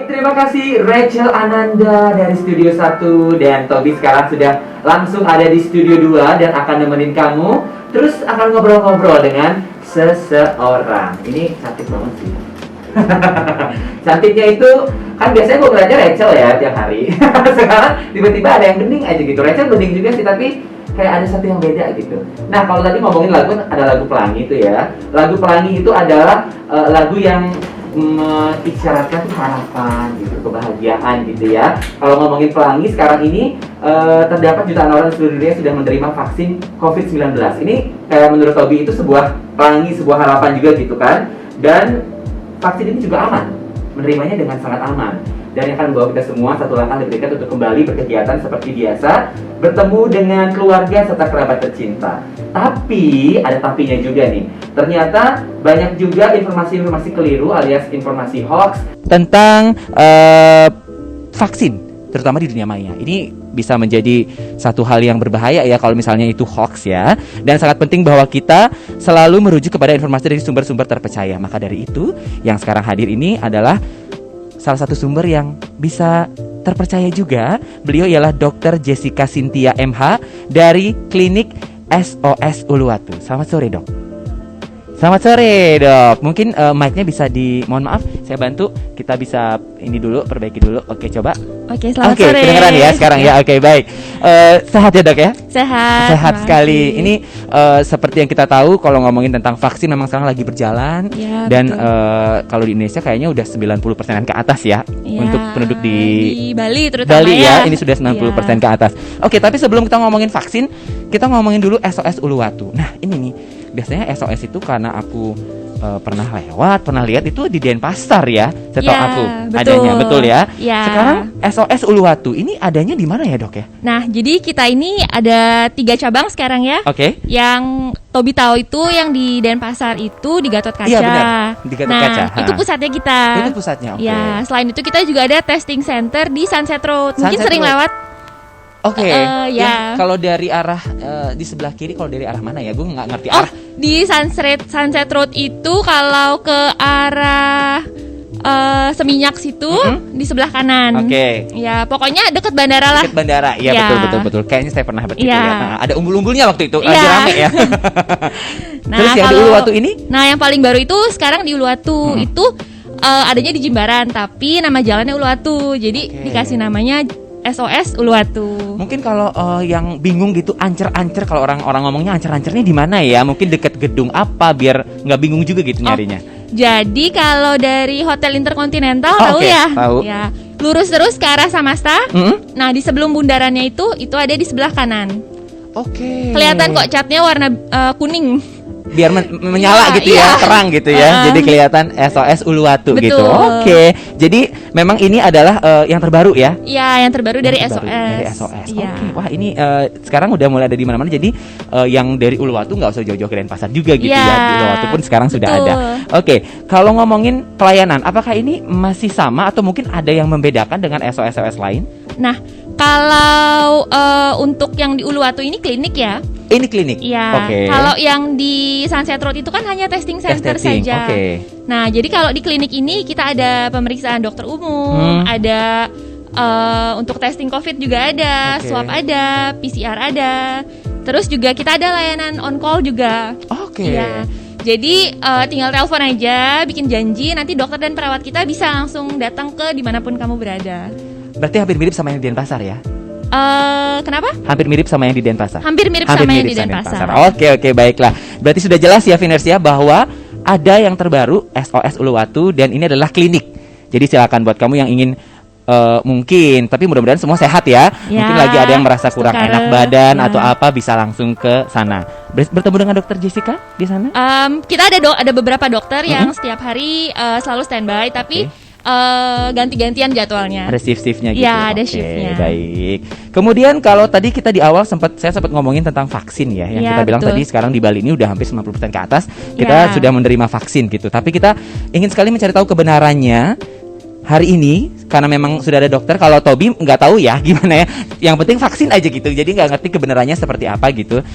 Baik, terima kasih Rachel Ananda dari Studio 1 dan Toby sekarang sudah langsung ada di Studio 2 dan akan nemenin kamu. Terus akan ngobrol-ngobrol dengan seseorang. Ini cantik banget sih. Cantiknya itu kan biasanya gue belajar Rachel ya tiap hari. Sekarang tiba-tiba ada yang bening aja gitu. Rachel bening juga sih, tapi kayak ada satu yang beda gitu. Nah, kalau tadi ngomongin lagu, ada lagu Pelangi itu ya. Lagu Pelangi itu adalah lagu yang mengisyaratkan harapan gitu, kebahagiaan gitu ya. Kalau ngomongin Pelangi sekarang ini terdapat jutaan orang di seluruh dunia sudah menerima vaksin COVID-19. Ini kayak menurut Toby itu sebuah pelangi, sebuah harapan juga gitu kan. Dan vaksin ini juga aman, menerimanya dengan sangat aman. Dan yang akan membawa kita semua satu langkah lebih dekat untuk kembali berkegiatan seperti biasa, bertemu dengan keluarga serta kerabat tercinta. Tapi, ada tapinya juga nih. Ternyata banyak juga informasi-informasi keliru alias informasi hoax tentang vaksin, terutama di dunia maya. Ini bisa menjadi satu hal yang berbahaya ya kalau misalnya itu hoax ya. Dan sangat penting bahwa kita selalu merujuk kepada informasi dari sumber-sumber terpercaya. Maka dari itu, yang sekarang hadir ini adalah salah satu sumber yang bisa terpercaya juga. Beliau ialah Dr. Jessica Cynthia MH dari Klinik SOS Uluwatu. Selamat sore, Dok. Selamat sore, Dok. Mungkin mic-nya bisa mohon maaf, saya bantu. Kita bisa ini dulu, perbaiki dulu. Oke, coba. Oke, selamat sore. Oke, kedengeran ya sekarang ya. Oke, baik. Sehat ya, Dok ya? Sehat. Sehat sekali. Ini seperti yang kita tahu kalau ngomongin tentang vaksin memang sekarang lagi berjalan ya, dan kalau di Indonesia kayaknya udah 90%-an ke atas ya, untuk penduduk di Bali terutama Bali ya. Ini sudah 90% ke atas. Oke, tapi sebelum kita ngomongin vaksin, kita ngomongin dulu SOS Uluwatu. Nah, ini nih. Biasanya SOS itu karena aku pernah lihat itu di Denpasar ya, setahu aku adanya, betul ya? Sekarang SOS Uluwatu ini adanya di mana ya, Dok ya? Nah, jadi kita ini ada 3 cabang sekarang ya. Oke. Yang Toby tahu itu yang di Denpasar itu di Gatot Kaca. Iya benar, di Gatot Kaca. Itu pusatnya kita. Itu pusatnya, oke. Ya, selain itu kita juga ada testing center di Sunset Road. Mungkin sering lewat. Oke. Ya. Kalau dari arah di sebelah kiri, kalau dari arah mana ya? Gue nggak ngerti arah. Di Sunset Road itu kalau ke arah Seminyak situ di sebelah kanan. Oke. Ya, pokoknya deket bandara lah. Deket bandara. Iya, betul. Kayaknya saya pernah bertiga ya. Nah, ada umbul-umbulnya waktu itu. Lagi rame ya. Nah, terus yang di Uluwatu ini? Nah, yang paling baru itu sekarang di Uluwatu. Itu adanya di Jimbaran, tapi nama jalannya Uluwatu. Jadi dikasih namanya SOS Uluwatu. Mungkin kalau yang bingung gitu, ancer-ancer, kalau orang ngomongnya ancer-ancernya di mana ya? Mungkin deket gedung apa biar nggak bingung juga gitu nyarinya. Jadi kalau dari Hotel Intercontinental tahu ya? Tahu. Ya. Lurus terus ke arah Samasta. Nah, di sebelum bundarannya itu ada di sebelah kanan. Oke. Kelihatan kok catnya warna kuning. Biar menyala gitu ya, terang gitu ya. Jadi kelihatan SOS Uluwatu gitu. Oke. Jadi memang ini adalah yang terbaru ya? Iya, yang terbaru dari SOS. Dari SOS. Oke. Wah, ini sekarang udah mulai ada di mana-mana. Jadi yang dari Uluwatu nggak usah jauh-jauh ke Denpasar juga gitu ya. Di Uluwatu pun sekarang sudah ada. Oke. Kalau ngomongin pelayanan, apakah ini masih sama atau mungkin ada yang membedakan dengan SOS lain? Nah, kalau untuk yang di Uluwatu ini klinik ya. Ini klinik? Iya. Kalau yang di Sunset Road itu kan hanya testing center saja. Nah, jadi kalau di klinik ini kita ada pemeriksaan dokter umum, ada untuk testing COVID juga ada, swab ada, PCR ada. Terus juga kita ada layanan on call juga. Iya. Jadi tinggal telepon aja, bikin janji, nanti dokter dan perawat kita bisa langsung datang ke dimanapun kamu berada. Berarti hampir mirip sama yang di Denpasar ya? Kenapa? Hampir mirip sama yang di Denpasar. Hampir mirip sama yang di Denpasar. Oke, baiklah. Berarti sudah jelas ya Vinersia bahwa ada yang terbaru SOS Uluwatu dan ini adalah klinik. Jadi silakan buat kamu yang ingin mungkin, tapi mudah-mudahan semua sehat ya. Mungkin lagi ada yang merasa kurang enak badan atau apa, bisa langsung ke sana. Bertemu dengan Dokter Jessica di sana? Kita ada beberapa dokter yang setiap hari selalu standby, tapi ganti-gantian jadwalnya. Ada shift-shiftnya gitu. Ya, ada shiftnya. Baik. Kemudian kalau tadi kita di awal saya sempat ngomongin tentang vaksin ya, yang kita bilang tadi sekarang di Bali ini udah hampir 90% ke atas kita sudah menerima vaksin gitu. Tapi kita ingin sekali mencari tahu kebenarannya hari ini karena memang sudah ada dokter. Kalau Toby nggak tahu ya gimana ya. Yang penting vaksin aja gitu. Jadi nggak ngerti kebenarannya seperti apa gitu.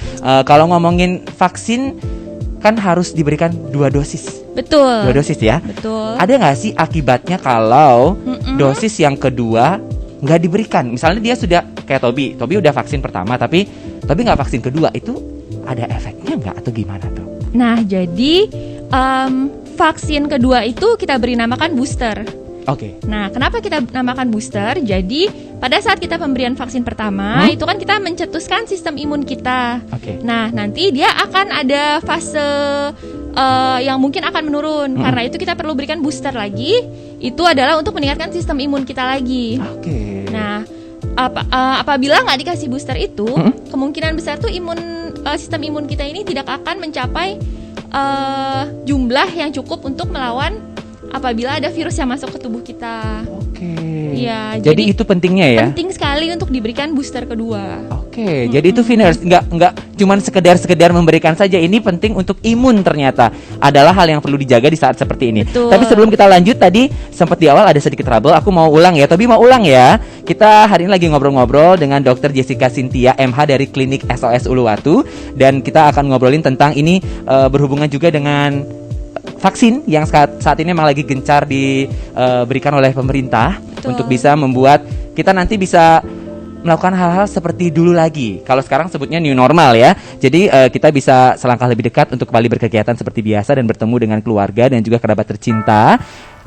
Kalau ngomongin vaksin kan harus diberikan 2 dosis. Betul. 2 dosis ya. Betul. Ada nggak sih akibatnya kalau dosis yang kedua nggak diberikan. Misalnya dia sudah kayak Tobi udah vaksin pertama, tapi nggak vaksin kedua, itu ada efeknya nggak atau gimana tuh? Nah, jadi vaksin kedua itu kita beri namakan booster. Oke. Nah, kenapa kita namakan booster? Jadi pada saat kita pemberian vaksin pertama, itu kan kita mencetuskan sistem imun kita. Oke. Nah, nanti dia akan ada fase yang mungkin akan menurun. Karena itu kita perlu berikan booster lagi. Itu adalah untuk meningkatkan sistem imun kita lagi. Oke. Nah, apabila nggak dikasih booster itu, kemungkinan besar tuh sistem imun kita ini tidak akan mencapai jumlah yang cukup untuk melawan apabila ada virus yang masuk ke tubuh kita. Oke. Ya, jadi itu pentingnya ya. Penting sekali untuk diberikan booster kedua. Oke, jadi itu Viners nggak cuman sekedar memberikan saja. Ini penting untuk imun ternyata. Adalah hal yang perlu dijaga di saat seperti ini. Betul. Tapi sebelum kita lanjut, tadi sempat di awal ada sedikit trouble. Aku mau ulang ya. Tobi mau ulang ya. Kita hari ini lagi ngobrol-ngobrol dengan Dr. Jessica Cynthia MH dari Klinik SOS Uluwatu, dan kita akan ngobrolin tentang ini berhubungan juga dengan vaksin yang saat ini memang lagi gencar diberikan oleh pemerintah. Betul. Untuk bisa membuat kita nanti bisa melakukan hal-hal seperti dulu lagi. Kalau sekarang sebutnya new normal ya. Jadi kita bisa selangkah lebih dekat untuk kembali berkegiatan seperti biasa dan bertemu dengan keluarga dan juga kerabat tercinta,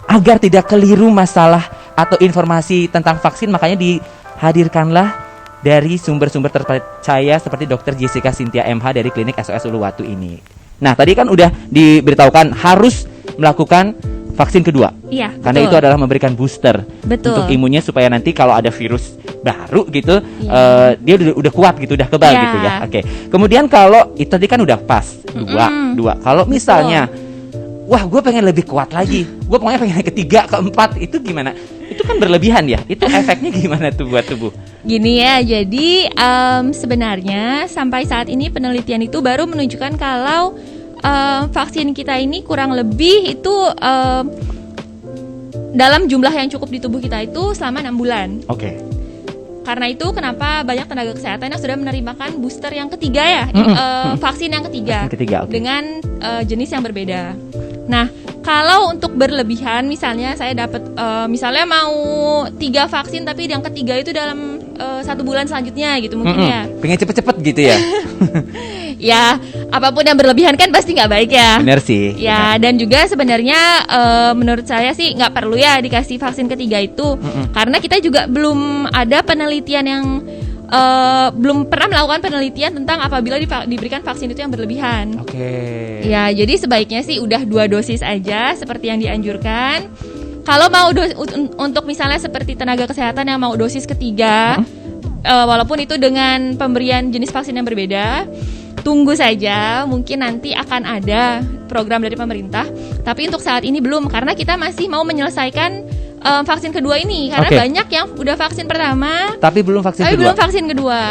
agar tidak keliru masalah atau informasi tentang vaksin. Makanya dihadirkanlah dari sumber-sumber terpercaya seperti Dr. Jessica Cynthia MH dari Klinik SOS Uluwatu ini. Nah, tadi kan udah diberitahukan harus melakukan vaksin kedua. Iya, karena betul. itu adalah memberikan booster. Betul. Untuk imunnya supaya nanti kalau ada virus baru gitu, Iya. dia udah kuat gitu, udah kebal Iya. gitu ya. Oke. Kemudian kalau itu tadi kan udah pas dua. Kalau misalnya, wah gue pengen lebih kuat lagi, gue pokoknya pengen ketiga, keempat, itu gimana? Itu kan berlebihan ya. Itu efeknya gimana tuh buat tubuh? Gini ya, jadi sebenarnya sampai saat ini penelitian itu baru menunjukkan kalau vaksin kita ini kurang lebih itu dalam jumlah yang cukup di tubuh kita itu selama 6 bulan. Oke. Karena itu kenapa banyak tenaga kesehatan yang sudah menerimakan booster yang ketiga ya, vaksin yang ketiga, Vaksin ketiga, oke. dengan jenis yang berbeda. Nah, kalau untuk berlebihan, misalnya saya dapat misalnya mau 3 vaksin tapi yang ketiga itu dalam 1 bulan selanjutnya gitu mungkin ya. Pengen cepet-cepet gitu ya. Ya, apapun yang berlebihan kan pasti nggak baik ya. Bener sih. Ya, dan juga sebenarnya menurut saya sih nggak perlu ya dikasih vaksin ketiga itu, karena kita juga belum ada penelitian yang belum pernah melakukan penelitian tentang apabila diberikan vaksin itu yang berlebihan. Oke. Ya, jadi sebaiknya sih udah 2 dosis aja seperti yang dianjurkan. Kalau mau untuk misalnya seperti tenaga kesehatan yang mau dosis ketiga, walaupun itu dengan pemberian jenis vaksin yang berbeda, tunggu saja, mungkin nanti akan ada program dari pemerintah. Tapi untuk saat ini belum, karena kita masih mau menyelesaikan vaksin kedua ini. Karena banyak yang udah vaksin pertama tapi belum vaksin tapi kedua. belum vaksin kedua.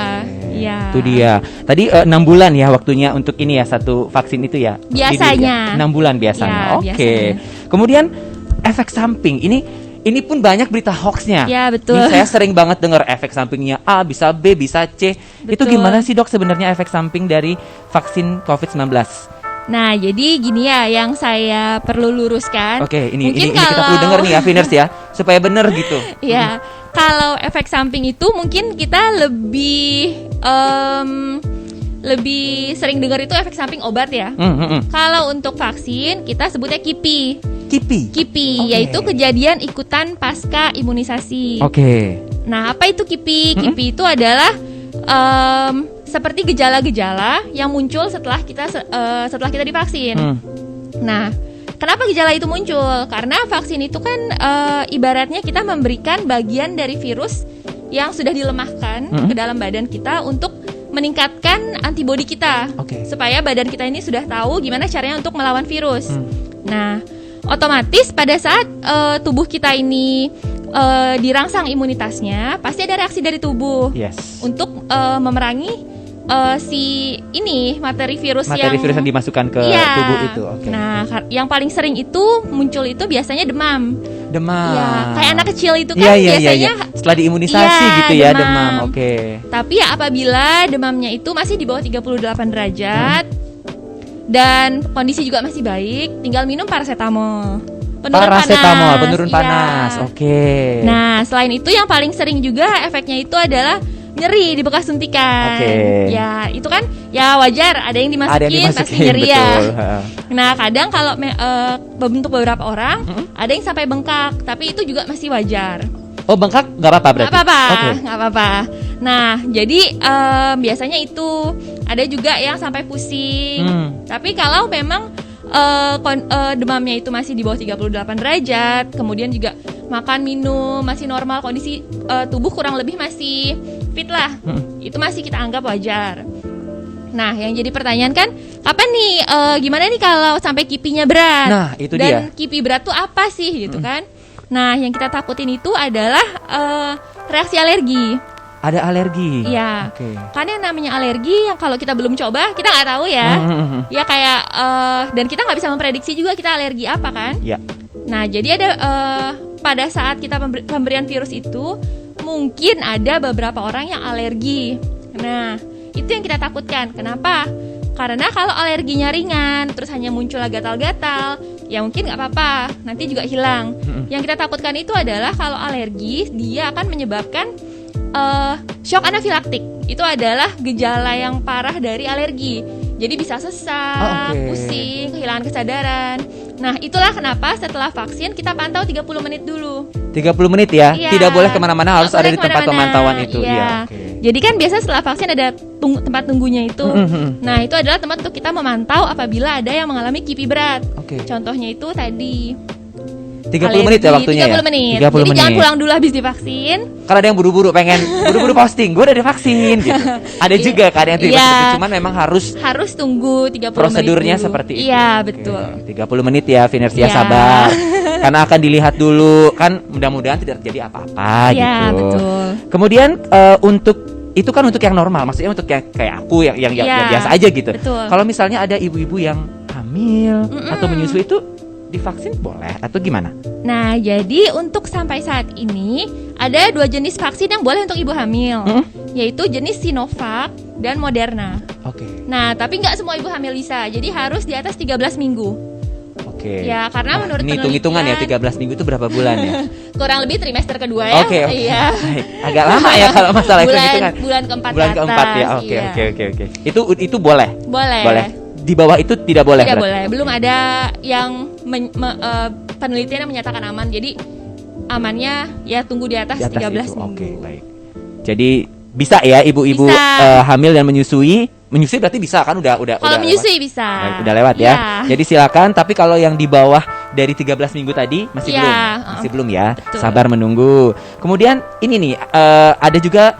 Iya. Itu dia. Tadi 6 bulan ya waktunya untuk ini ya, satu vaksin itu ya. Biasanya. 6 bulan biasanya. Ya, Oke. biasanya. Kemudian efek samping ini pun banyak berita hoaxnya. Ya, betul. Ini saya sering banget dengar efek sampingnya A, bisa B, bisa C. Itu Betul. gimana sih dok sebenarnya efek samping dari vaksin COVID-19? Nah, jadi gini ya yang saya perlu luruskan. Oke, ini Mungkin kita perlu dengar nih ya, Viners ya, supaya benar gitu. Ya, kalau efek samping itu mungkin kita lebih sering dengar itu efek samping obat ya. Kalau untuk vaksin kita sebutnya KIPI. KIPI. KIPI, Oke. yaitu kejadian ikutan pasca imunisasi. Oke. Nah, apa itu KIPI? KIPI itu adalah seperti gejala-gejala yang muncul setelah kita divaksin. Nah, kenapa gejala itu muncul? Karena vaksin itu kan ibaratnya kita memberikan bagian dari virus yang sudah dilemahkan ke dalam badan kita untuk meningkatkan antibodi kita, supaya badan kita ini sudah tahu gimana caranya untuk melawan virus. Nah, otomatis pada saat tubuh kita ini dirangsang imunitasnya, pasti ada reaksi dari tubuh untuk memerangi materi virus yang dimasukkan ke tubuh itu. Nah, yang paling sering itu muncul itu biasanya demam. Ya, kayak anak kecil itu kan biasanya setelah diimunisasi gitu ya, demam. Tapi ya apabila demamnya itu masih di bawah 38 derajat dan kondisi juga masih baik, tinggal minum paracetamol. Paracetamol, penurun Iya. panas. Oke. Nah, selain itu yang paling sering juga efeknya itu adalah nyeri di bekas suntikan. Oke. Ya, itu kan ya wajar, ada yang dimasukin, pasti nyeri betul. ya. Nah, kadang kalau untuk beberapa orang ada yang sampai bengkak, tapi itu juga masih wajar. Oh, bengkak nggak apa-apa berarti? Nggak apa-apa, Oke. nggak apa-apa. Nah, jadi biasanya itu ada juga yang sampai pusing. Tapi kalau memang demamnya itu masih di bawah 38 derajat, kemudian juga makan minum masih normal, kondisi tubuh kurang lebih masih fit lah, itu masih kita anggap wajar. Nah, yang jadi pertanyaan kan, kapan nih, gimana nih kalau sampai kipinya berat? Nah, itu Dan dia. kipi berat tuh apa sih gitu kan? Nah, yang kita takutin itu adalah reaksi alergi. Ada alergi. Iya. Oke. Kan yang namanya alergi yang kalau kita belum coba kita nggak tahu ya. Ya kayak dan kita nggak bisa memprediksi juga kita alergi apa kan? Ya. Nah, jadi ada pada saat kita pemberian virus itu mungkin ada beberapa orang yang alergi. Nah, itu yang kita takutkan. Kenapa? Karena kalau alerginya ringan, terus hanya muncul gatal-gatal, ya mungkin nggak apa-apa, nanti juga hilang. Yang kita takutkan itu adalah kalau alergi, dia akan menyebabkan shock anafilaktik. Itu adalah gejala yang parah dari alergi. Jadi bisa sesak, pusing, kehilangan kesadaran. Nah, itulah kenapa setelah vaksin kita pantau 30 menit dulu. 30 menit ya? Iya. Tidak boleh kemana-mana, harus Nggak ada boleh di tempat kemana-mana. pemantauan itu. Iya. Oke. Jadi kan biasa setelah vaksin ada tempat tunggunya itu. Nah, itu adalah tempat untuk kita memantau apabila ada yang mengalami kipi berat. Oke. Contohnya itu tadi 30 menit ya alergi, waktunya 30 ya? menit. 30 Jadi menit. jangan pulang dulu habis divaksin. Karena ada yang buru-buru pengen buru-buru posting, gue udah divaksin gitu. Ada juga kan yang tiba-tiba, Iya. cuman memang harus Tunggu 30 prosedurnya menit dulu. seperti itu. Iya, Oke. betul. 30 menit ya, Finersia, Iya. sabar. Karena akan dilihat dulu, kan mudah-mudahan tidak terjadi apa-apa Iya, gitu. betul. Kemudian untuk itu kan untuk yang normal, maksudnya untuk kayak aku yang Iya, biasa aja gitu. betul. Kalau misalnya ada ibu-ibu yang hamil atau menyusui itu divaksin boleh atau gimana? Nah, jadi untuk sampai saat ini ada 2 jenis vaksin yang boleh untuk ibu hamil, yaitu jenis Sinovac dan Moderna. Oke. Nah, tapi nggak semua ibu hamil bisa, jadi harus di atas 13 minggu. Oke. Ya, karena menurut ini hitung-hitungan ya, penelitian 13 minggu itu berapa bulan ya? kurang lebih trimester kedua ya. Oke. Iya. Baik. Agak lama ya kalau masalah hitung-hitungan. Bulan keempat Bulan ke keempat ya. atas, Oke, iya. oke. Itu boleh. Boleh. Boleh. Di bawah itu tidak boleh. Tidak berarti? boleh. Belum ada yang penelitian yang menyatakan aman. Jadi amannya ya tunggu di atas, Di atas 13 itu. minggu. Oke, baik. Jadi bisa ya ibu-ibu Bisa. hamil dan menyusui berarti bisa kan udah Kalau menyusui bisa. Baik, udah lewat ya. Iya. Jadi silakan, tapi kalau yang di bawah dari 13 minggu tadi masih Iya, belum. Masih belum ya. betul. Sabar menunggu. Kemudian ini nih ada juga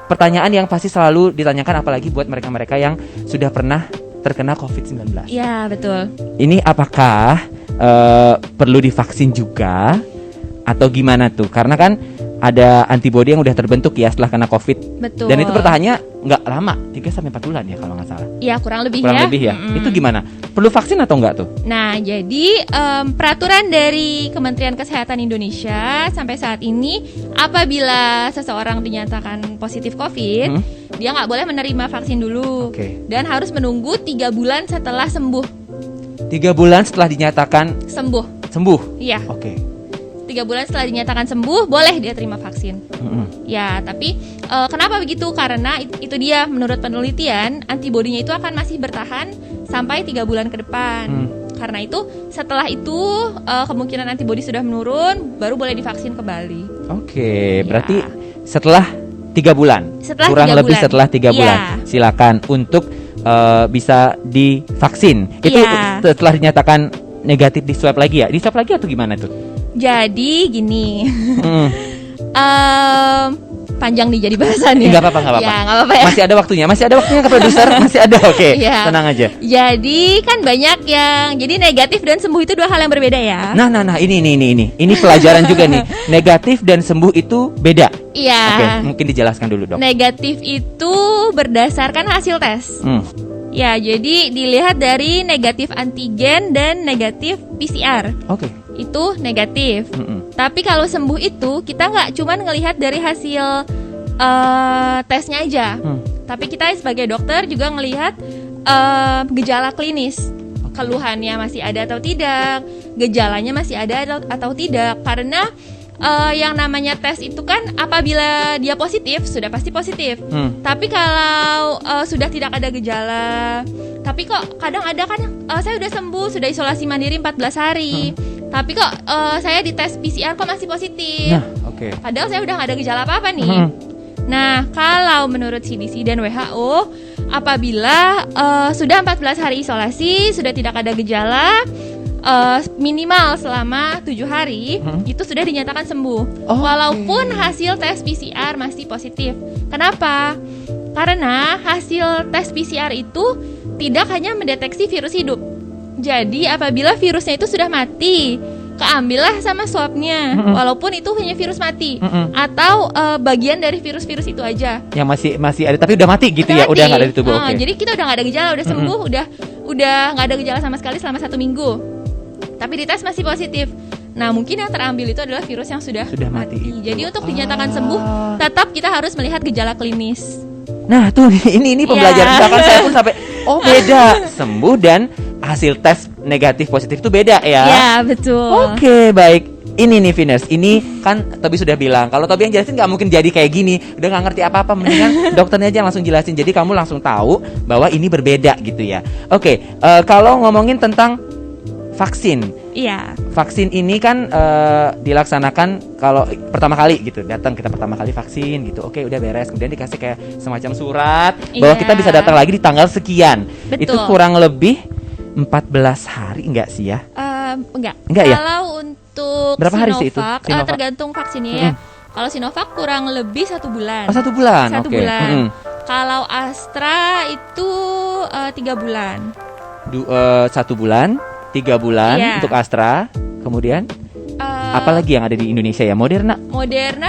pertanyaan yang pasti selalu ditanyakan apalagi buat mereka-mereka yang sudah pernah terkena COVID-19. Iya, betul. Ini apakah perlu divaksin juga atau gimana tuh? Karena kan ada antibodi yang udah terbentuk ya setelah kena COVID. Betul. Dan itu bertahannya nggak lama, 3-4 bulan ya kalau nggak salah. Iya, kurang lebih Kurang ya. lebih ya. Mm-mm. Itu gimana? Perlu vaksin atau enggak tuh? Nah, jadi peraturan dari Kementerian Kesehatan Indonesia sampai saat ini, apabila seseorang dinyatakan positif COVID, dia nggak boleh menerima vaksin dulu. Oke. Dan harus menunggu 3 bulan setelah sembuh. 3 bulan setelah dinyatakan Sembuh, sembuh. iya. Oke. 3 bulan setelah dinyatakan sembuh, boleh dia terima vaksin. Ya, tapi kenapa begitu? Karena itu dia, menurut penelitian, antibodinya itu akan masih bertahan sampai 3 bulan ke depan. Karena itu, setelah itu kemungkinan antibodi sudah menurun, baru boleh divaksin kembali. Oke, Ya. berarti setelah 3 bulan. Setelah Kurang 3 lebih bulan. setelah 3 Iya. bulan. Silakan untuk bisa divaksin. Itu Iya. setelah dinyatakan negatif di swab lagi ya? Di swab lagi atau gimana tuh? Jadi gini, Mm. panjang nih jadi bahasannya. Nggak apa-apa, nggak apa-apa. Ya, nggak apa-apa ya. Masih ada waktunya ke produser, masih ada. Oke, Iya. tenang aja. Jadi kan banyak yang jadi negatif dan sembuh itu 2 hal yang berbeda ya. Nah, ini pelajaran juga nih. Negatif dan sembuh itu beda. Iya. Oke, mungkin dijelaskan dulu dok. Negatif itu berdasarkan hasil tes. Ya, jadi dilihat dari negatif antigen dan negatif PCR. Oke. Itu negatif. Tapi kalau sembuh itu kita nggak cuma ngelihat dari hasil tesnya aja. Tapi kita sebagai dokter juga ngelihat gejala klinis. keluhannya masih ada atau tidak, gejalanya masih ada atau tidak. Karena yang namanya tes itu kan apabila dia positif sudah pasti positif. Tapi kalau sudah tidak ada gejala, tapi kok kadang ada kan saya udah sembuh, sudah isolasi mandiri 14 hari. Tapi kok saya di tes PCR kok masih positif. Nah, Padahal saya udah nggak ada gejala apa-apa nih. Nah, kalau menurut CDC dan WHO, apabila sudah 14 hari isolasi, sudah tidak ada gejala, minimal selama 7 hari, itu sudah dinyatakan sembuh. Walaupun hasil tes PCR masih positif. Kenapa? Karena hasil tes PCR itu tidak hanya mendeteksi virus hidup. Jadi apabila virusnya itu sudah mati, keambillah sama swabnya, walaupun itu hanya virus mati atau bagian dari virus-virus itu aja yang masih ada tapi udah mati gitu ya, udah nggak ada di tubuh. Jadi kita udah nggak ada gejala, udah sembuh, udah nggak ada gejala sama sekali selama 1 minggu, tapi dites masih positif. Nah, mungkin yang terambil itu adalah virus yang sudah mati. Jadi untuk dinyatakan sembuh, tetap kita harus melihat gejala klinis. Nah tuh ini pembelajaran misalkan saya pun sampai beda sembuh dan hasil tes negatif positif itu beda ya. Ya betul. Oke, baik. Ini nih Viners, ini kan Tobi sudah bilang kalau Tobi yang jelasin nggak mungkin jadi kayak gini, udah nggak ngerti apa-apa, mendingan dokternya aja yang langsung jelasin, jadi kamu langsung tahu bahwa ini berbeda gitu ya. Oke, kalau ngomongin tentang vaksin, iya. Vaksin ini kan dilaksanakan kalau pertama kali gitu, datang kita pertama kali vaksin gitu, oke udah beres, kemudian dikasih kayak semacam surat bahwa kita bisa datang lagi di tanggal sekian. Betul. Itu kurang lebih 14 hari enggak sih ya? Enggak ya? Kalau untuk berapa hari sih itu? Sinovac, tergantung vaksinnya ya. Kalau Sinovac kurang lebih 1 bulan. 1 bulan. 1 bulan. Kalau Astra itu 3 bulan. 1 bulan, 3 bulan untuk Astra. Kemudian apalagi yang ada di Indonesia ya? Moderna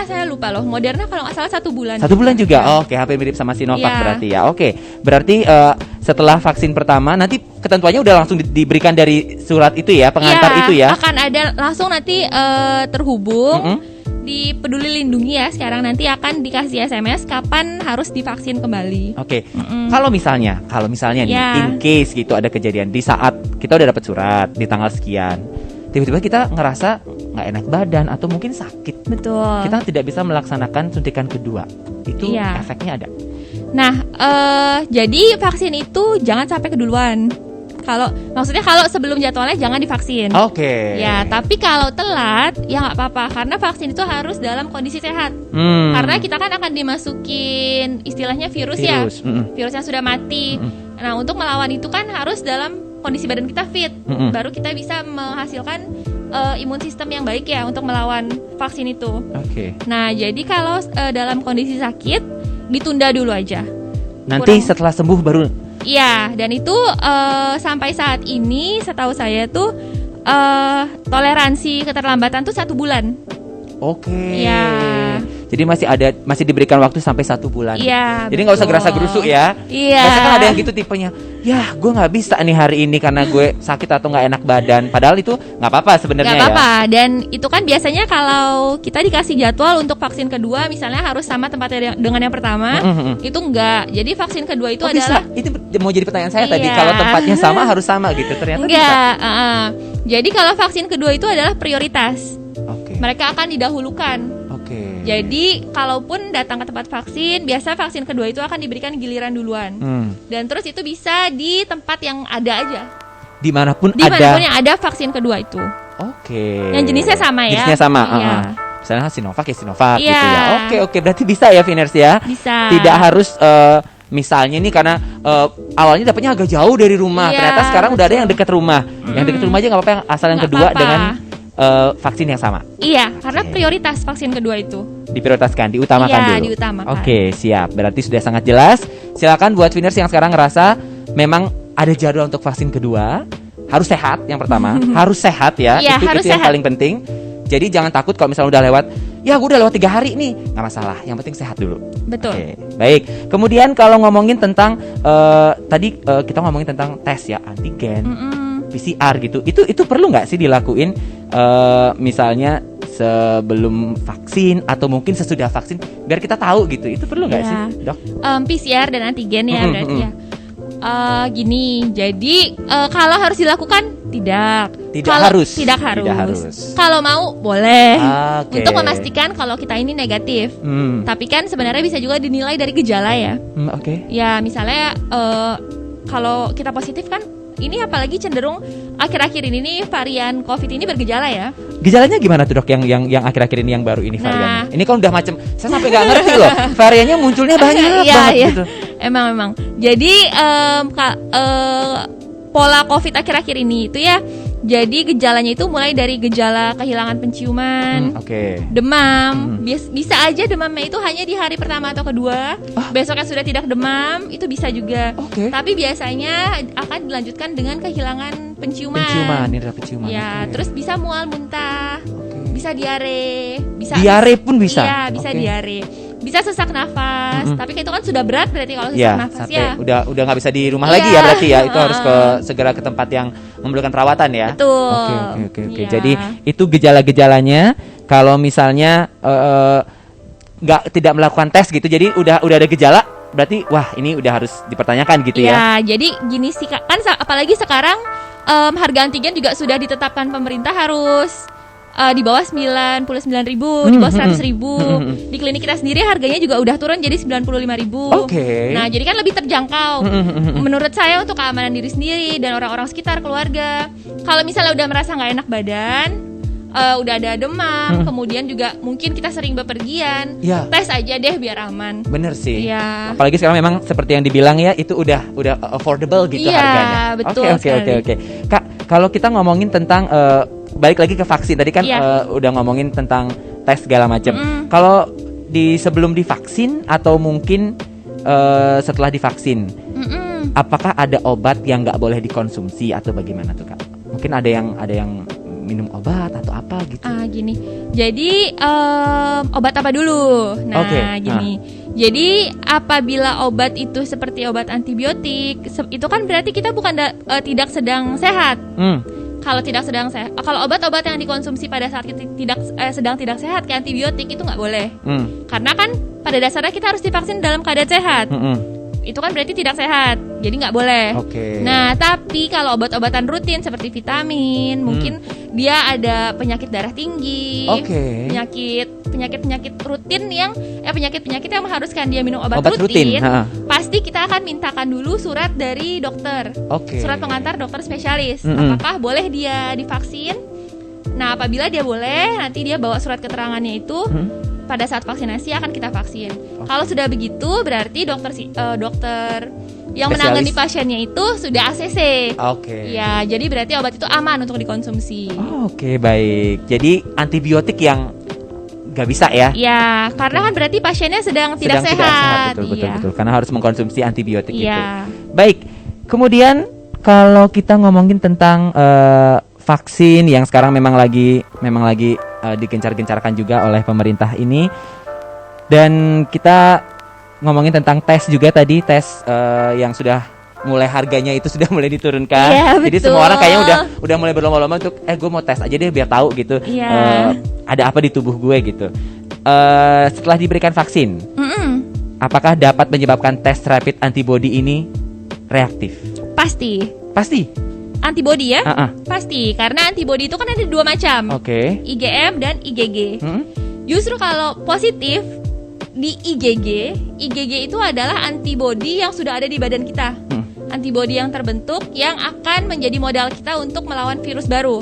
saya lupa loh. Moderna kalau nggak salah 1 bulan. 1 bulan juga. Oke, hampir mirip sama Sinovac berarti ya. Oke, berarti setelah vaksin pertama nanti ketentuannya udah langsung diberikan dari surat itu ya, pengantar itu ya. Akan ada langsung nanti terhubung di Peduli Lindungi ya. Sekarang nanti akan dikasih SMS kapan harus divaksin kembali. Oke. Kalau misalnya nih in case gitu ada kejadian di saat kita udah dapat surat di tanggal sekian, tiba-tiba kita ngerasa nggak enak badan atau mungkin sakit. Betul. Kita tidak bisa melaksanakan suntikan kedua. Itu efeknya ada. Nah, jadi vaksin itu jangan sampai keduluan. Maksudnya kalau sebelum jadwalnya jangan divaksin. Oke. Ya, tapi kalau telat ya nggak apa-apa karena vaksin itu harus dalam kondisi sehat. Karena kita kan akan dimasukin istilahnya virus. Virus yang sudah mati. Nah, untuk melawan itu kan harus dalam kondisi badan kita fit. Baru kita bisa menghasilkan imun sistem yang baik ya untuk melawan vaksin itu. Oke. Nah, jadi kalau dalam kondisi sakit ditunda dulu aja. Nanti setelah sembuh baru. Iya, dan itu sampai saat ini setahu saya tuh toleransi keterlambatan tuh 1 bulan. Oke. Iya. Jadi masih diberikan waktu sampai 1 bulan. Iya. Jadi nggak usah gerasa gerusuk ya. Iya. Biasanya kan ada yang gitu tipenya. Ya, gue nggak bisa nih hari ini karena gue sakit atau nggak enak badan. Padahal itu nggak apa-apa sebenarnya ya. Nggak apa-apa. Dan itu kan biasanya kalau kita dikasih jadwal untuk vaksin kedua, misalnya harus sama tempatnya dengan yang pertama, itu enggak. Jadi vaksin kedua itu adalah. Itu mau jadi pertanyaan saya tadi. Kalau tempatnya sama harus sama gitu. Ternyata enggak. Jadi kalau vaksin kedua itu adalah prioritas. Mereka akan didahulukan. Jadi kalaupun datang ke tempat vaksin, biasa vaksin kedua itu akan diberikan giliran duluan. Dan terus itu bisa di tempat yang ada aja. Dimanapun yang ada vaksin kedua itu. Yang jenisnya sama ya. Jenisnya sama. Misalnya Sinovac ya Sinovac gitu ya. Oke, berarti bisa ya Viners ya. Bisa. Tidak harus misalnya nih karena awalnya dapatnya agak jauh dari rumah, ternyata sekarang udah ada yang dekat rumah. Yang dekat rumah aja nggak apa-apa, yang asal yang kedua dengan vaksin yang sama. Iya, karena prioritas vaksin kedua itu diprioritaskan, diutamakan dulu. Iya, diutamakan. Oke, siap. Berarti sudah sangat jelas. Silakan buat Viners yang sekarang ngerasa memang ada jadwal untuk vaksin kedua, harus sehat yang pertama, harus sehat ya. Itu yang paling penting. Jadi jangan takut kalau misalnya udah lewat. Ya, gue udah lewat 3 hari nih, nggak masalah. Yang penting sehat dulu. Betul. Oke, baik. Kemudian kalau ngomongin tentang tadi kita ngomongin tentang tes ya, antigen. PCR gitu, itu perlu nggak sih dilakuin misalnya sebelum vaksin atau mungkin sesudah vaksin biar kita tahu gitu, itu perlu nggak sih dok? PCR dan antigen ya berarti ya. Gini, jadi kalau harus dilakukan tidak. Tidak harus. Kalau mau boleh. Untuk memastikan kalau kita ini negatif. Tapi kan sebenarnya bisa juga dinilai dari gejala ya. Ya misalnya kalau kita positif kan, ini apalagi cenderung akhir-akhir ini nih varian COVID ini bergejala ya. Gejalanya gimana tuh dok yang akhir-akhir ini yang baru ini variannya? Ini kan udah macam, saya sampai nggak ngerti loh. Variannya munculnya banyak banget gitu. Emang. Jadi pola COVID akhir-akhir ini itu ya. Jadi gejalanya itu mulai dari gejala kehilangan penciuman, demam, bisa aja demamnya itu hanya di hari pertama atau kedua, besoknya sudah tidak demam, itu bisa juga. Tapi biasanya akan dilanjutkan dengan kehilangan penciuman. Ya, terus bisa mual muntah, bisa diare, diare pun bisa. Iya, bisa diare. Bisa sesak nafas, tapi itu kan sudah berat berarti kalau sesak nafas ya. Udah nggak bisa di rumah lagi ya berarti ya. Itu harus segera ke tempat yang memerlukan perawatan ya. Betul. Oke. Jadi itu gejala-gejalanya kalau misalnya tidak melakukan tes gitu. Jadi udah ada gejala berarti wah ini udah harus dipertanyakan gitu ya. Ya, jadi gini sih kan apalagi sekarang harga antigen juga sudah ditetapkan pemerintah harus di bawah 99.000, di bawah 100.000. Di klinik kita sendiri harganya juga udah turun jadi 95.000. Nah, jadi kan lebih terjangkau. Menurut saya untuk keamanan diri sendiri dan orang-orang sekitar keluarga. Kalau misalnya udah merasa nggak enak badan, udah ada demam, kemudian juga mungkin kita sering bepergian, tes aja deh biar aman. Bener sih. Apalagi sekarang memang seperti yang dibilang ya, itu udah affordable gitu harganya. Betul. Oke. Kak, kalau kita ngomongin tentang balik lagi ke vaksin tadi kan udah ngomongin tentang tes segala macam. Kalau sebelum divaksin atau mungkin setelah divaksin, apakah ada obat yang nggak boleh dikonsumsi atau bagaimana tuh Kak? Mungkin ada yang minum obat atau apa gitu? Gini. Jadi obat apa dulu? Nah, gini. Jadi apabila obat itu seperti obat antibiotik, itu kan berarti kita bukan tidak sedang sehat. Kalau kalau obat-obat yang dikonsumsi pada saat kita sedang tidak sehat kayak antibiotik itu nggak boleh. Karena kan pada dasarnya kita harus divaksin dalam keadaan sehat. Itu kan berarti tidak sehat, jadi nggak boleh. Nah, tapi kalau obat-obatan rutin seperti vitamin, mungkin dia ada penyakit darah tinggi, penyakit rutin yang penyakit yang mengharuskan dia minum obat rutin. Pasti kita akan mintakan dulu surat dari dokter, surat pengantar dokter spesialis. Apakah boleh dia divaksin? Nah, apabila dia boleh, nanti dia bawa surat keterangannya itu. Pada saat vaksinasi akan kita vaksin. Kalau sudah begitu berarti dokter yang menangani pasiennya itu sudah ACC. Ya, jadi berarti obat itu aman untuk dikonsumsi. Baik. Jadi antibiotik yang nggak bisa ya? Ya, karena kan berarti pasiennya sedang tidak sehat. Betul. Karena harus mengkonsumsi antibiotik itu. Baik. Kemudian kalau kita ngomongin tentang vaksin yang sekarang memang lagi digencar-gencarkan juga oleh pemerintah ini, dan kita ngomongin tentang tes juga tadi, tes yang sudah mulai harganya itu sudah mulai diturunkan. Jadi semua orang kayaknya udah mulai berlomba-lomba untuk gue mau tes aja deh biar tahu gitu ada apa di tubuh gue gitu. Setelah diberikan vaksin, apakah dapat menyebabkan tes rapid antibody ini reaktif? Pasti. Antibody ya? Pasti, karena antibody itu kan ada dua macam, IgM dan IgG. Justru kalau positif di IgG itu adalah antibody yang sudah ada di badan kita. Antibody yang terbentuk yang akan menjadi modal kita untuk melawan virus baru.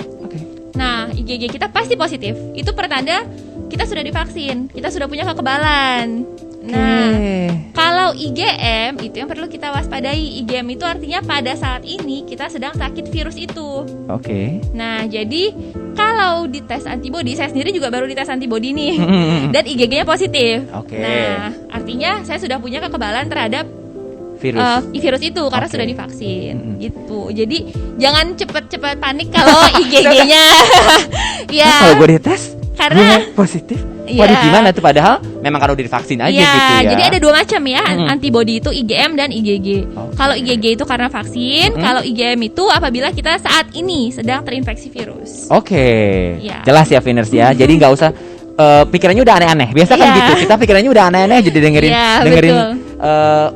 Nah, IgG kita pasti positif. Itu pertanda kita sudah divaksin, kita sudah punya kekebalan. Nah, kalau IgM itu yang perlu kita waspadai. IgM itu artinya pada saat ini kita sedang sakit virus itu. Nah, jadi kalau dites antibody, saya sendiri juga baru dites antibody nih, dan IgG-nya positif. Nah, artinya saya sudah punya kekebalan terhadap virus itu karena sudah divaksin. Gitu. Jadi jangan cepat-cepat panik kalau IgG-nya. Kalau gue dites karena positif. Waduh, gimana tuh, padahal memang kalau udah divaksin aja gitu ya. Jadi ada dua macam ya, antibody itu IgM dan IgG. Kalau IgG itu karena vaksin, kalau IgM itu apabila kita saat ini sedang terinfeksi virus. Jelas ya Viners ya. Jadi nggak usah pikirannya udah aneh-aneh. Biasa kan gitu. Kita pikirannya udah aneh-aneh jadi dengerin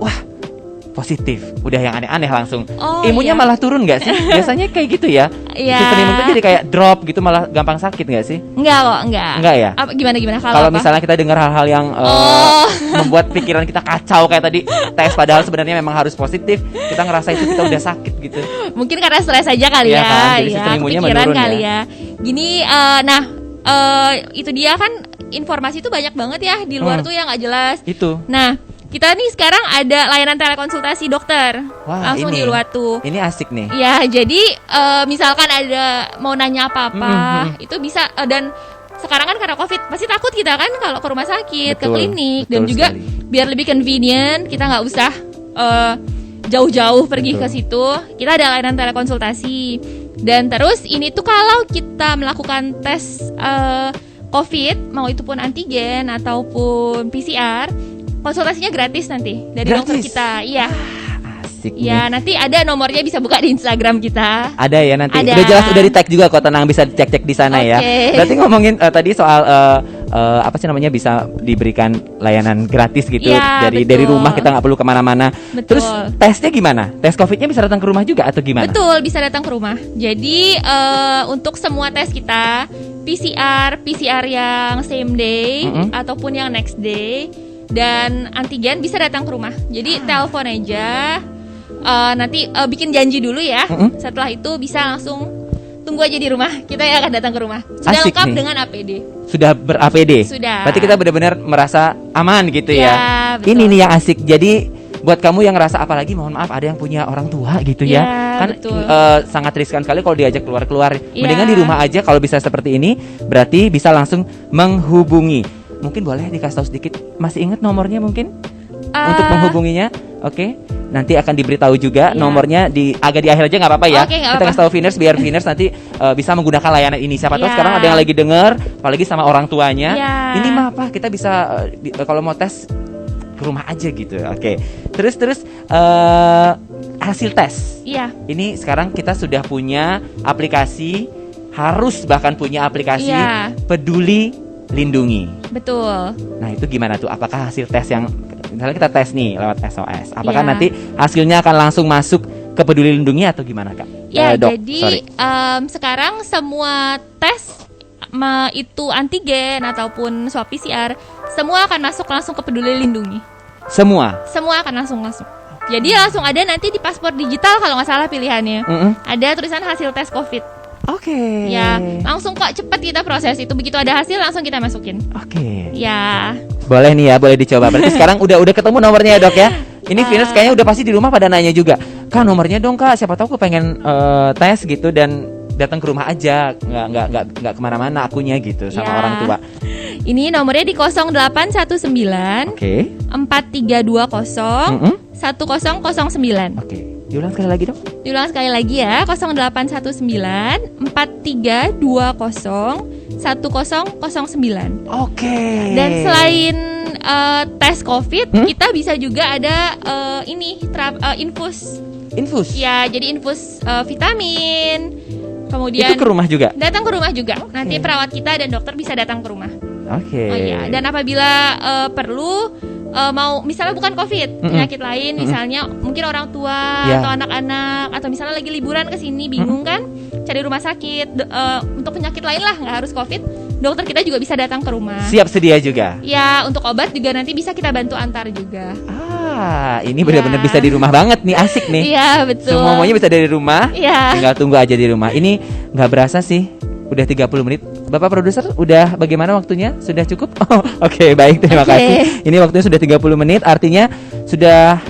wah positif, udah yang aneh-aneh langsung. Oh, Imunnya iya. malah turun nggak sih? Biasanya kayak gitu ya. Iya. Sistem imun tuh jadi kayak drop gitu, malah gampang sakit nggak sih? Enggak kok, enggak. Enggak ya? Apa gimana Kalau apa? misalnya kita dengar hal-hal yang Oh. membuat pikiran kita kacau kayak tadi tes, padahal sebenarnya memang harus positif, kita ngerasa itu kita udah sakit gitu. Mungkin karena stres aja kali Iya ya. kan? Jadi sistem imunnya kepikiran menurun kali ya. ya. Gini, itu dia kan informasi itu banyak banget ya di luar tuh yang nggak jelas. Itu. Nah, kita nih sekarang ada layanan telekonsultasi dokter. Wah, Langsung ini. di Uluwatu. Ini asik nih. Ya, jadi misalkan ada mau nanya apa-apa, itu bisa dan sekarang kan karena Covid pasti takut kita kan kalau ke rumah sakit, ke Betul, klinik, betul dan juga sekali. biar lebih convenient, kita nggak usah jauh-jauh pergi Betul. ke situ. Kita ada layanan telekonsultasi. Dan terus ini tuh kalau kita melakukan tes Covid, mau itu pun antigen ataupun PCR, konsultasinya gratis nanti dari dokter Gratis? kita. Iya. Asik Ya, nih. nanti ada nomornya, bisa buka di Instagram kita. Ada ya nanti. Ada. Udah jelas, udah di tag juga kok, tenang, bisa dicek-cek di sana ya. Oke. Berarti ngomongin tadi soal apa sih namanya, bisa diberikan layanan gratis gitu Ya, dari betul. rumah, kita nggak perlu kemana-mana. Betul. Terus tesnya gimana? Tes COVID-nya bisa datang ke rumah juga atau gimana? Betul, bisa datang ke rumah. Jadi untuk semua tes kita, PCR yang same day ataupun yang next day, dan antigen bisa datang ke rumah. Jadi telepon aja, nanti bikin janji dulu ya. Setelah itu bisa langsung tunggu aja di rumah. Kita yang akan datang ke rumah. Sudah Asik lengkap nih. dengan APD. Sudah ber-APD? Sudah. Berarti kita benar-benar merasa aman gitu ya. Ya, betul. Ini nih yang asik. Jadi buat kamu yang ngerasa, apalagi mohon maaf ada yang punya orang tua gitu ya, Ya, kan betul. sangat riskan sekali kalau diajak keluar-keluar. Ya. Mendingan di rumah aja. Kalau bisa seperti ini, berarti bisa langsung menghubungi. Mungkin boleh dikasih tahu sedikit, masih ingat nomornya mungkin untuk menghubunginya? Oke, nanti akan diberitahu juga Ya. nomornya, agak di akhir aja nggak apa-apa ya. Oke, nggak Kita apa-apa. kasih tahu Viners biar Viners nanti bisa menggunakan layanan ini. Siapa tahu Ya. sekarang ada yang lagi denger, apalagi sama orang tuanya. Ya. Ini mah apa? Kita bisa kalau mau tes ke rumah aja gitu. Oke. Terus hasil tes. Iya. Ini sekarang kita sudah punya aplikasi, harus bahkan punya aplikasi Iya. Peduli Lindungi. Betul. Nah, itu gimana tuh? Apakah hasil tes yang misalnya kita tes nih lewat SOS, apakah Iya. nanti hasilnya akan langsung masuk ke Peduli Lindungi atau gimana, Kak? Ya, Dok, jadi sorry. sekarang semua tes itu antigen ataupun swab PCR, semua akan masuk langsung ke Peduli Lindungi. Semua. Semua akan langsung. Jadi langsung ada nanti di paspor digital kalau nggak salah pilihannya. Ada tulisan hasil tes COVID. Oke. Ya, langsung kok cepat kita proses itu. Begitu ada hasil langsung kita masukin. Oke. Ya. Boleh nih ya, boleh dicoba. Berarti sekarang udah ketemu nomornya ya, Dok ya. Ini Venus kayaknya udah pasti di rumah pada nanya juga. Kak, nomornya dong, Kak. Siapa tahu aku pengen tes gitu dan datang ke rumah aja, nggak kemana-mana akunya gitu sama Ya. orang tua. Ini nomornya di 0819 Oke. 4320 1009. Oke. Diulang sekali lagi, Dok. Diulang sekali lagi ya, 0819 4320 1009. Oke. Dan selain tes COVID, kita bisa juga ada infus. Infus. Ya, jadi infus vitamin. Kemudian Itu ke rumah juga. datang ke rumah juga. Nanti perawat kita dan dokter bisa datang ke rumah. Oke. Oh iya, dan apabila perlu mau misalnya bukan COVID, penyakit lain, misalnya mungkin orang tua Ya. atau anak-anak, atau misalnya lagi liburan ke sini bingung kan cari rumah sakit untuk penyakit lain lah, nggak harus COVID, dokter kita juga bisa datang ke rumah. Siap sedia juga. Ya, untuk obat juga nanti bisa kita bantu antar juga. Ini benar-benar Ya. bisa di rumah banget nih, asik nih. Iya, betul. Semuanya bisa dari rumah. Iya. Tinggal tunggu aja di rumah. Ini nggak berasa sih, udah 30 menit. Bapak produser, udah bagaimana waktunya? Sudah cukup? Oh, oke, baik, terima Oke. kasih. Ini waktunya sudah 30 menit, artinya sudah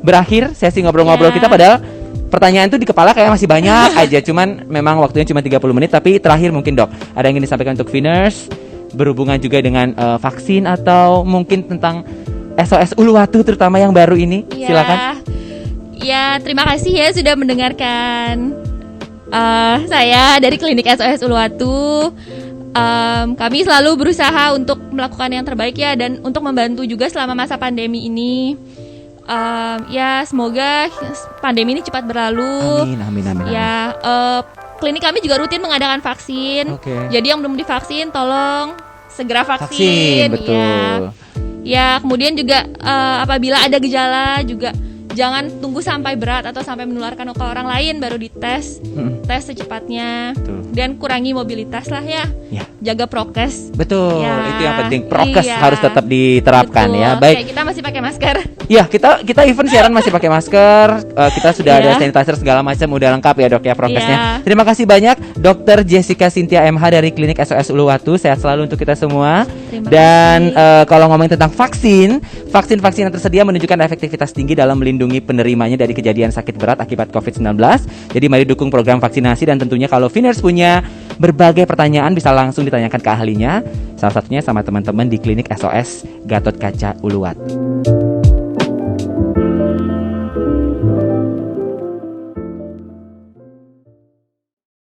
berakhir sesi ngobrol-ngobrol Ya. kita. Padahal pertanyaan tuh di kepala kayak masih banyak aja. Cuman memang waktunya cuma 30 menit. Tapi terakhir mungkin, Dok, ada yang ingin disampaikan untuk Veners, berhubungan juga dengan vaksin atau mungkin tentang SOS Uluwatu terutama yang baru ini. Ya. Silakan. Ya, terima kasih ya sudah mendengarkan saya dari Klinik SOS Uluwatu. Kami selalu berusaha untuk melakukan yang terbaik ya, dan untuk membantu juga selama masa pandemi ini. Ya, semoga pandemi ini cepat berlalu. Amin. Ya, klinik kami juga rutin mengadakan vaksin. Oke. Jadi yang belum divaksin tolong segera vaksin. Betul. Ya, kemudian juga apabila ada gejala juga jangan tunggu sampai berat atau sampai menularkan ke orang lain baru dites. Tes secepatnya. Betul. Dan kurangi mobilitas lah ya. Ya. Jaga prokes. Betul, Ya, itu yang penting. Prokes iya. harus tetap diterapkan Betul. ya. Baik. Kayak kita masih pakai masker. Ya, kita even siaran masih pakai masker. Kita sudah ada Iya. sanitizer segala macam, udah lengkap ya, Dok ya, prokesnya. Iya. Terima kasih banyak Dr. Jessica Cynthia MH dari Klinik SOS Uluwatu. Sehat selalu untuk kita semua. Terima Dan kasih. kalau ngomongin tentang vaksin yang tersedia menunjukkan efektivitas tinggi dalam melindungi penerimanya dari kejadian sakit berat akibat COVID-19. Jadi mari dukung program vaksinasi, dan tentunya kalau Viners punya berbagai pertanyaan bisa langsung ditanyakan ke ahlinya. Salah satunya sama teman-teman di Klinik SOS Gatot Kaca Uluwatu.